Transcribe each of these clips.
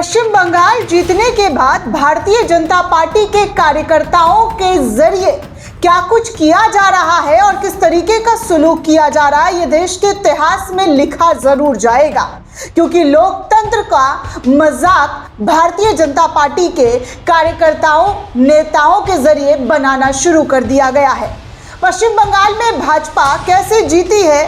पश्चिम बंगाल जीतने के बाद भारतीय जनता पार्टी के कार्यकर्ताओं के जरिए क्या कुछ किया जा रहा है और किस तरीके का सुलूक किया जा रहा है, ये देश के इतिहास में लिखा जरूर जाएगा, क्योंकि लोकतंत्र का मजाक भारतीय जनता पार्टी के कार्यकर्ताओं नेताओं के जरिए बनाना शुरू कर दिया गया है। पश्चिम बंगाल में भाजपा कैसे जीती है,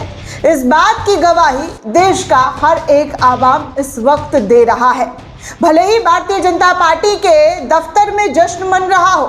इस बात की गवाही देश का हर एक आवाम इस वक्त दे रहा है। भले ही भारतीय जनता पार्टी के दफ्तर में जश्न मन रहा हो,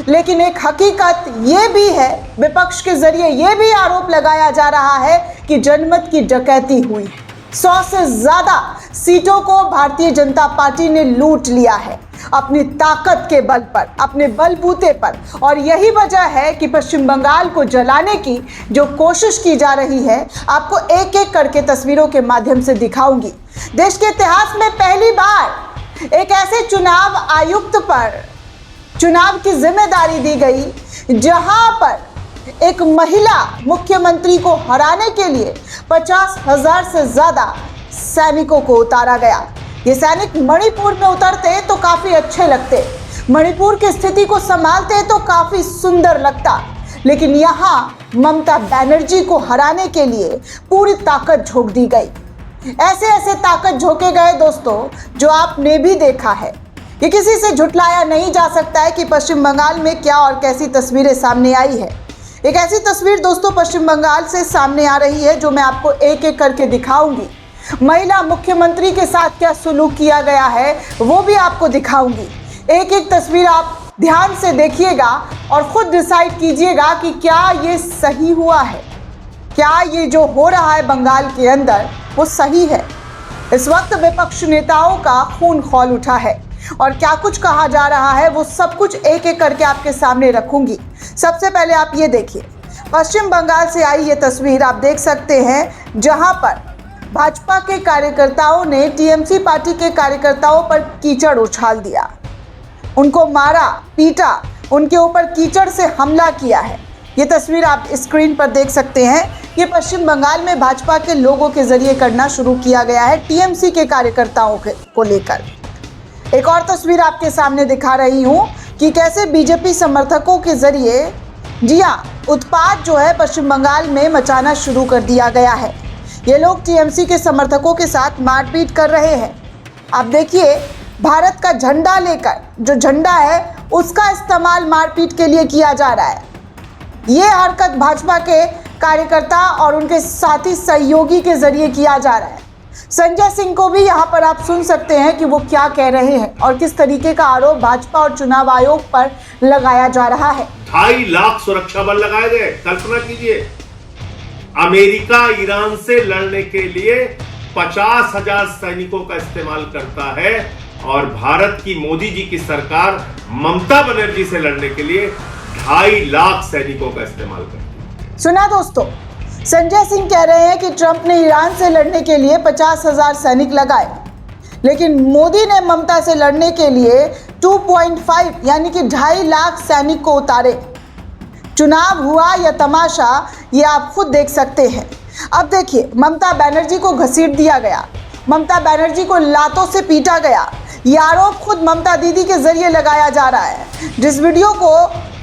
लेकिन एक हकीकत ये भी है, विपक्ष के जरिए ये भी आरोप लगाया जा रहा है कि जनमत की डकैती हुई है। 100 से ज्यादा सीटों को भारतीय जनता पार्टी ने लूट लिया है अपनी ताकत के बल पर, अपने बलबूते पर, और यही वजह है कि पश्चिम बंगाल को जलाने की जो कोशिश की जा रही है, आपको एक एक करके तस्वीरों के माध्यम से दिखाऊंगी। देश के इतिहास में पहली बार एक ऐसे चुनाव आयुक्त पर चुनाव की जिम्मेदारी दी गई जहां पर एक महिला मुख्यमंत्री को हराने के लिए 50,000 से ज्यादा सैनिकों को उतारा गया। ये सैनिक मणिपुर में उतरते तो काफी अच्छे लगते, मणिपुर की स्थिति को संभालते तो काफी सुंदर लगता, लेकिन यहाँ ममता बनर्जी को हराने के लिए पूरी ताकत झोंक दी गई। ऐसे ऐसे ताकत झोंके गए दोस्तों, जो आपने भी देखा है। ये किसी से झुटलाया नहीं जा सकता है कि पश्चिम बंगाल में क्या और कैसी तस्वीरें सामने आई है। एक ऐसी तस्वीर दोस्तों पश्चिम बंगाल से सामने आ रही है जो मैं आपको एक एक करके दिखाऊंगी। महिला मुख्यमंत्री के साथ क्या सुलूक किया गया है वो भी आपको दिखाऊंगी। एक एक तस्वीर आप ध्यान से देखिएगा और खुद डिसाइड कीजिएगा कि क्या ये सही हुआ है, क्या ये जो हो रहा है बंगाल के अंदर वो सही है। इस वक्त विपक्ष नेताओं का खून खौल उठा है और क्या कुछ कहा जा रहा है वो सब कुछ एक एक करके आपके सामने रखूंगी। सबसे पहले आप ये देखिए, पश्चिम बंगाल से आई ये तस्वीर आप देख सकते हैं, जहां पर भाजपा के कार्यकर्ताओं ने टीएमसी पार्टी के कार्यकर्ताओं पर कीचड़ उछाल दिया, उनको मारा पीटा, उनके ऊपर कीचड़ से हमला किया है। ये तस्वीर आप स्क्रीन पर देख सकते हैं। ये पश्चिम बंगाल में भाजपा के लोगों के जरिए करना शुरू किया गया है टीएमसी के कार्यकर्ताओं को लेकर। एक और तस्वीर आपके सामने दिखा रही हूँ कि कैसे बीजेपी समर्थकों के जरिए जी हाँ उत्पात जो है पश्चिम बंगाल में मचाना शुरू कर दिया गया है। ये लोग टीएमसी के समर्थकों के साथ मारपीट कर रहे हैं। आप देखिए, भारत का झंडा लेकर, जो झंडा है उसका इस्तेमाल मारपीट के लिए किया जा रहा है। ये हरकत भाजपा के कार्यकर्ता और उनके साथी सहयोगी के जरिए किया जा रहा है। संजय सिंह को भी यहाँ पर आप सुन सकते हैं कि वो क्या कह रहे हैं और किस तरीके का आरोप भाजपा और चुनाव आयोग पर लगाया जा रहा है। 2.5 लाख सुरक्षा बल लगाए गए। कल्पना कीजिए, अमेरिका ईरान से लड़ने के लिए 50,000 सैनिकों का इस्तेमाल करता है और भारत की मोदी जी की सरकार ममता बनर्जी से लड़ने के लिए 2.5 लाख सैनिकों का इस्तेमाल करती है। सुना दोस्तों, संजय सिंह कह रहे हैं कि ट्रंप ने ईरान से लड़ने के लिए 50,000 सैनिक लगाए, लेकिन मोदी ने ममता से लड़ने के लिए 2.5 यानी कि 2.5 लाख सैनिक को उतारे। चुनाव हुआ या तमाशा, ये आप खुद देख सकते हैं। अब देखिए, ममता बनर्जी को घसीट दिया गया, ममता बनर्जी को लातों से पीटा गया। ये आरोप खुद ममता दीदी के जरिए लगाया जा रहा है, जिस वीडियो को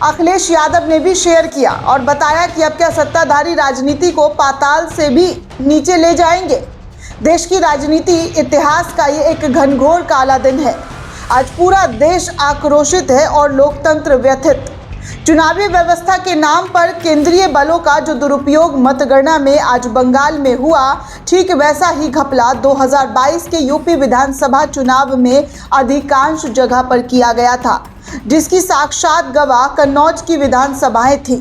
अखिलेश यादव ने भी शेयर किया और बताया कि अब क्या सत्ताधारी राजनीति को पाताल से भी नीचे ले जाएंगे। देश की राजनीति इतिहास का ये एक घनघोर काला दिन है। आज पूरा देश आक्रोशित है और लोकतंत्र व्यथित। चुनावी व्यवस्था के नाम पर केंद्रीय बलों का जो दुरुपयोग मतगणना में आज बंगाल में हुआ, ठीक वैसा ही घपला 2022 के यूपी विधानसभा चुनाव में अधिकांश जगह पर किया गया था, जिसकी साक्षात गवाह कन्नौज की विधानसभाएं थी।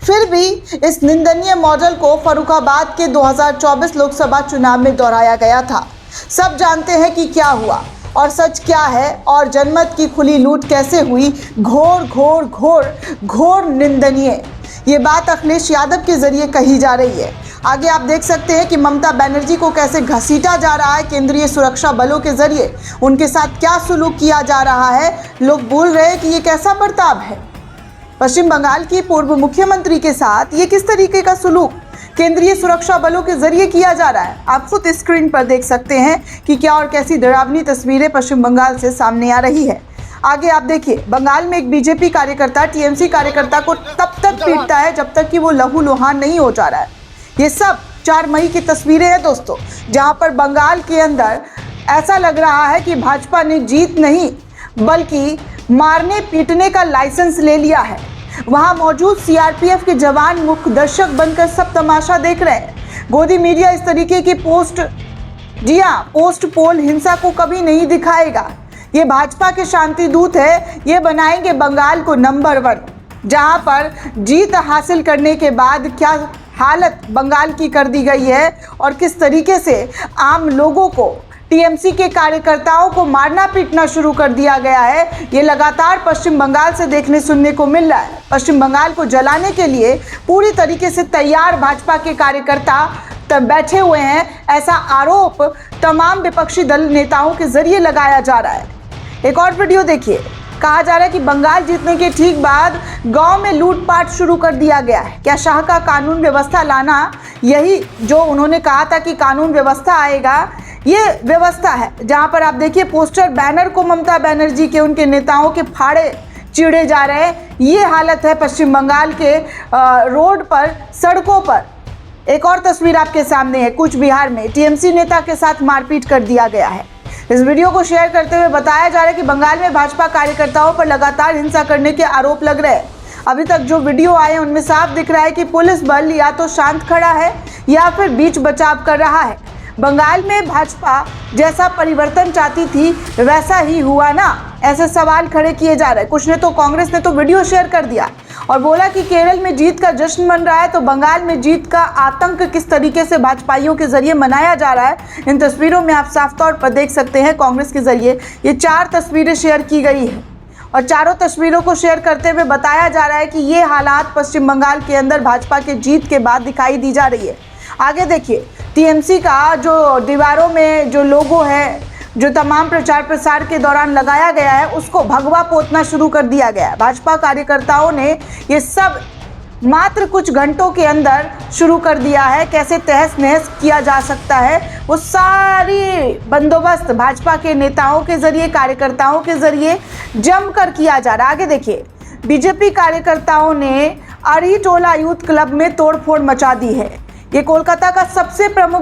फिर भी इस निंदनीय मॉडल को फर्रुखाबाद के 2024 लोकसभा चुनाव में दोहराया गया था। सब जानते हैं कि क्या हुआ और सच क्या है और जनमत की खुली लूट कैसे हुई। घोर घोर घोर घोर निंदनीय ये बात अखिलेश यादव के जरिए कही जा रही है। आगे आप देख सकते हैं कि ममता बनर्जी को कैसे घसीटा जा रहा है केंद्रीय सुरक्षा बलों के जरिए, उनके साथ क्या सुलूक किया जा रहा है। लोग बोल रहे हैं कि ये कैसा बर्ताव है। पश्चिम बंगाल की पूर्व मुख्यमंत्री के साथ ये किस तरीके का सुलूक, केंद्रीय सुरक्षा बलों के जरिए किया जा रहा है। आप खुद स्क्रीन पर देख सकते हैं कि क्या और कैसी डरावनी तस्वीरें पश्चिम बंगाल से सामने आ रही है। आगे आप देखिए, बंगाल में एक बीजेपी कार्यकर्ता टीएमसी कार्यकर्ता को तब तक पीटता है जब तक कि वो लहूलुहान नहीं हो जा रहा है। ये सब 4 मई की तस्वीरें हैं दोस्तों, जहां पर बंगाल के अंदर ऐसा लग रहा है कि भाजपा ने जीत नहीं बल्कि मारने पीटने का लाइसेंस ले लिया है। वहां मौजूद सीआरपीएफ के जवान मुख्य दर्शक बनकर सब तमाशा देख रहे हैं। गोदी मीडिया इस तरीके की पोस्ट पोल हिंसा को कभी नहीं दिखाएगा। ये भाजपा के शांति दूत है, ये बनाएंगे बंगाल को नंबर 1, जहां पर जीत हासिल करने के बाद क्या हालत बंगाल की कर दी गई है और किस तरीके से आम लोगों को, टीएमसी के कार्यकर्ताओं को मारना पीटना शुरू कर दिया गया है। ये लगातार पश्चिम बंगाल से देखने सुनने को मिल रहा है। पश्चिम बंगाल को जलाने के लिए पूरी तरीके से तैयार भाजपा के कार्यकर्ता तब बैठे हुए हैं, ऐसा आरोप तमाम विपक्षी दल नेताओं के जरिए लगाया जा रहा है। एक और वीडियो देखिए, कहा जा रहा है कि बंगाल जीतने के ठीक बाद गांव में लूटपाट शुरू कर दिया गया है। क्या शाह का कानून व्यवस्था लाना, यही जो उन्होंने कहा था कि कानून व्यवस्था आएगा, ये व्यवस्था है। जहां पर आप देखिए पोस्टर बैनर को ममता बनर्जी के उनके नेताओं के फाड़े चिड़े जा रहे हैं। ये हालत है पश्चिम बंगाल के रोड पर, सड़कों पर। एक और तस्वीर आपके सामने है, कूच बिहार में टीएमसी नेता के साथ मारपीट कर दिया गया है। इस वीडियो को शेयर करते हुए बताया जा रहा है कि बंगाल में भाजपा कार्यकर्ताओं पर लगातार हिंसा करने के आरोप लग रहे हैं। अभी तक जो वीडियो आए हैं उनमें साफ दिख रहा है कि पुलिस बल या तो शांत खड़ा है या फिर बीच बचाव कर रहा है। बंगाल में भाजपा जैसा परिवर्तन चाहती थी वैसा ही हुआ ना, ऐसे सवाल खड़े किए जा रहे हैं। कुछ ने तो, कांग्रेस ने तो वीडियो शेयर कर दिया और बोला कि केरल में जीत का जश्न मन रहा है तो बंगाल में जीत का आतंक किस तरीके से भाजपाइयों के जरिए मनाया जा रहा है। इन तस्वीरों में आप साफ तौर पर देख सकते हैं, कांग्रेस के जरिए ये 4 तस्वीरें शेयर की गई है और चारों तस्वीरों को शेयर करते हुए बताया जा रहा है कि ये हालात पश्चिम बंगाल के अंदर भाजपा के जीत के बाद दिखाई दी जा रही है। आगे देखिए, टीएमसी का जो दीवारों में जो लोगो है, जो तमाम प्रचार प्रसार के दौरान लगाया गया है, उसको भगवा पोतना शुरू कर दिया गया है। भाजपा कार्यकर्ताओं ने ये सब मात्र कुछ घंटों के अंदर शुरू कर दिया है। कैसे तहस नहस किया जा सकता है, वो सारी बंदोबस्त भाजपा के नेताओं के जरिए, कार्यकर्ताओं के जरिए जमकर किया जा रहा है। आगे देखिए, बीजेपी कार्यकर्ताओं ने अरीटोला यूथ क्लब में तोड़फोड़ मचा दी है। ये कोलकाता का सबसे प्रमुख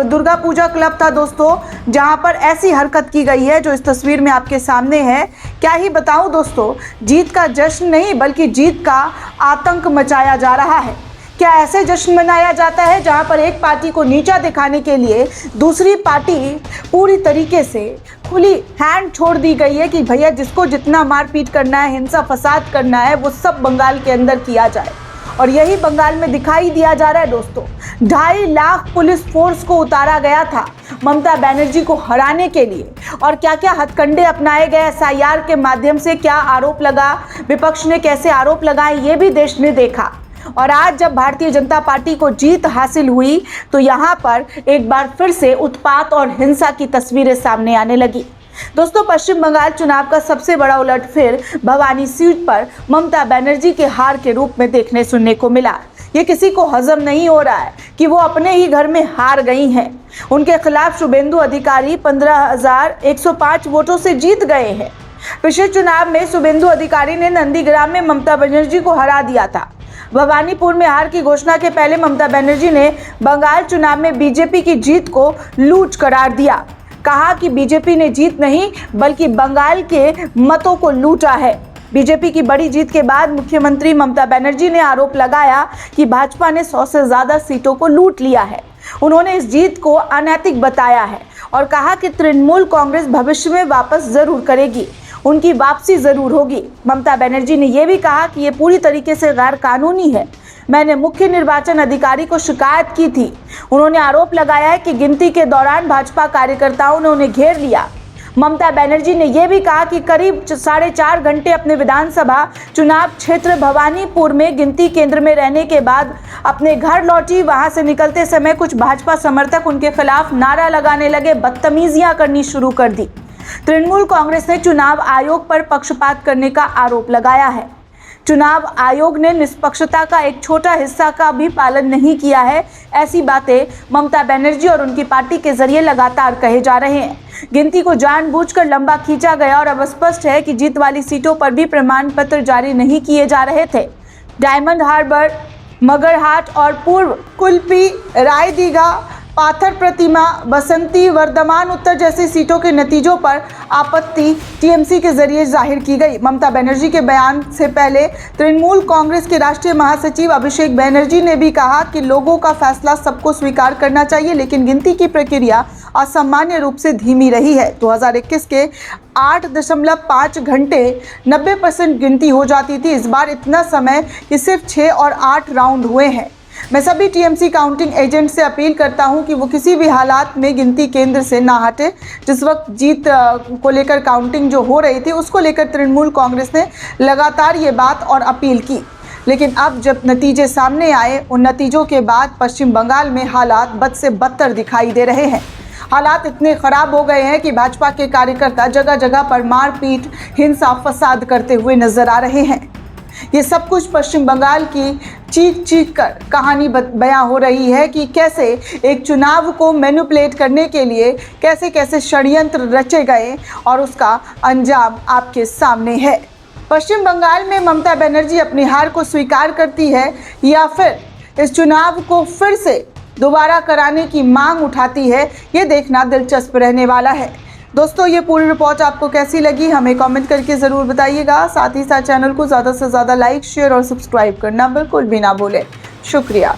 दुर्गा पूजा क्लब था दोस्तों, जहां पर ऐसी हरकत की गई है जो इस तस्वीर में आपके सामने है। क्या ही बताऊं दोस्तों, जीत का जश्न नहीं बल्कि जीत का आतंक मचाया जा रहा है। क्या ऐसे जश्न मनाया जाता है जहां पर एक पार्टी को नीचा दिखाने के लिए दूसरी पार्टी पूरी तरीके से खुली हैंड छोड़ दी गई है कि भैया जिसको जितना मारपीट करना है, हिंसा फसाद करना है, वो सब बंगाल के अंदर किया जाए। और यही बंगाल में दिखाई दिया जा रहा है दोस्तों। 2.5 लाख पुलिस फोर्स को उतारा गया था ममता बनर्जी को हराने के लिए, और क्या क्या हथकंडे अपनाए गए, एसआईआर के माध्यम से क्या आरोप लगा, विपक्ष ने कैसे आरोप लगाए, ये भी देश ने देखा। और आज जब भारतीय जनता पार्टी को जीत हासिल हुई तो यहाँ पर एक बार फिर से उत्पात और हिंसा की तस्वीरें सामने आने लगी। दोस्तों, पश्चिम बंगाल चुनाव का सबसे बड़ा उलटफेर भवानी सीट पर ममता बनर्जी के हार के रूप में देखने सुनने को मिला। ये किसी को हजम नहीं हो रहा है कि वो अपने ही घर में हार गई हैं। उनके खिलाफ शुभेंदु अधिकारी 15,105 वोटों से जीत गए हैं। पिछले चुनाव में शुभेंदु अधिकारी ने नंदीग्राम में ममता बनर्जी को हरा दिया था। भवानीपुर में हार की घोषणा के पहले ममता बनर्जी ने बंगाल चुनाव में बीजेपी की जीत को लूट करार दिया। कहा कि बीजेपी ने जीत नहीं बल्कि बंगाल के मतों को लूटा है। बीजेपी की बड़ी जीत के बाद मुख्यमंत्री ममता बनर्जी ने आरोप लगाया कि भाजपा ने 100 से ज्यादा सीटों को लूट लिया है। उन्होंने इस जीत को अनैतिक बताया है और कहा कि तृणमूल कांग्रेस भविष्य में वापस जरूर करेगी, उनकी वापसी जरूर होगी। ममता बनर्जी ने यह भी कहा कि ये पूरी तरीके से गैर कानूनी है। मैंने मुख्य निर्वाचन अधिकारी को शिकायत की थी। उन्होंने आरोप लगाया है कि गिनती के दौरान भाजपा कार्यकर्ताओं ने उन्हें घेर लिया। ममता बनर्जी ने यह भी कहा कि करीब 4.5 घंटे अपने विधानसभा चुनाव क्षेत्र भवानीपुर में गिनती केंद्र में रहने के बाद अपने घर लौटी। वहां से निकलते समय कुछ भाजपा समर्थक उनके खिलाफ नारा लगाने लगे, बदतमीजियां करनी शुरू कर दी। तृणमूल कांग्रेस ने चुनाव आयोग पर पक्षपात करने का आरोप लगाया है। चुनाव आयोग ने निष्पक्षता का एक छोटा हिस्सा का भी पालन नहीं किया है। ऐसी बातें ममता बनर्जी और उनकी पार्टी के जरिए लगातार कहे जा रहे हैं। गिनती को जानबूझकर लंबा खींचा गया और अब स्पष्ट है कि जीत वाली सीटों पर भी प्रमाण पत्र जारी नहीं किए जा रहे थे। डायमंड हार्बर, मगरहाट और पूर्व कुल्पी, रायदीगा, पाथर प्रतिमा, बसंती, वर्धमान उत्तर जैसी सीटों के नतीजों पर आपत्ति टीएमसी के जरिए जाहिर की गई। ममता बनर्जी के बयान से पहले तृणमूल कांग्रेस के राष्ट्रीय महासचिव अभिषेक बनर्जी ने भी कहा कि लोगों का फैसला सबको स्वीकार करना चाहिए, लेकिन गिनती की प्रक्रिया असामान्य रूप से धीमी रही है। 2021 के 8.5 घंटे 90% गिनती हो जाती थी। इस बार इतना समय कि सिर्फ 6 और 8 राउंड हुए हैं। मैं सभी टीएमसी काउंटिंग एजेंट से अपील करता हूं कि वो किसी भी हालात में गिनती केंद्र से ना हटे। जिस वक्त जीत को लेकर काउंटिंग जो हो रही थी, उसको लेकर तृणमूल कांग्रेस ने लगातार ये बात और अपील की, लेकिन अब जब नतीजे सामने आए, उन नतीजों के बाद पश्चिम बंगाल में हालात बद से बदतर दिखाई दे रहे हैं। हालात इतने खराब हो गए हैं कि भाजपा के कार्यकर्ता जगह जगह पर मारपीट, हिंसा, फसाद करते हुए नजर आ रहे हैं। ये सब कुछ पश्चिम बंगाल की चीख चीख कर कहानी बयां हो रही है कि कैसे एक चुनाव को मैनिपुलेट करने के लिए कैसे कैसे षड्यंत्र रचे गए और उसका अंजाम आपके सामने है। पश्चिम बंगाल में ममता बनर्जी अपनी हार को स्वीकार करती है या फिर इस चुनाव को फिर से दोबारा कराने की मांग उठाती है, ये देखना दिलचस्प रहने वाला है। दोस्तों, ये पूरी रिपोर्ट आपको कैसी लगी हमें कमेंट करके ज़रूर बताइएगा। साथ ही साथ चैनल को ज़्यादा से ज़्यादा लाइक, शेयर और सब्सक्राइब करना बिल्कुल भी ना भूलें। शुक्रिया।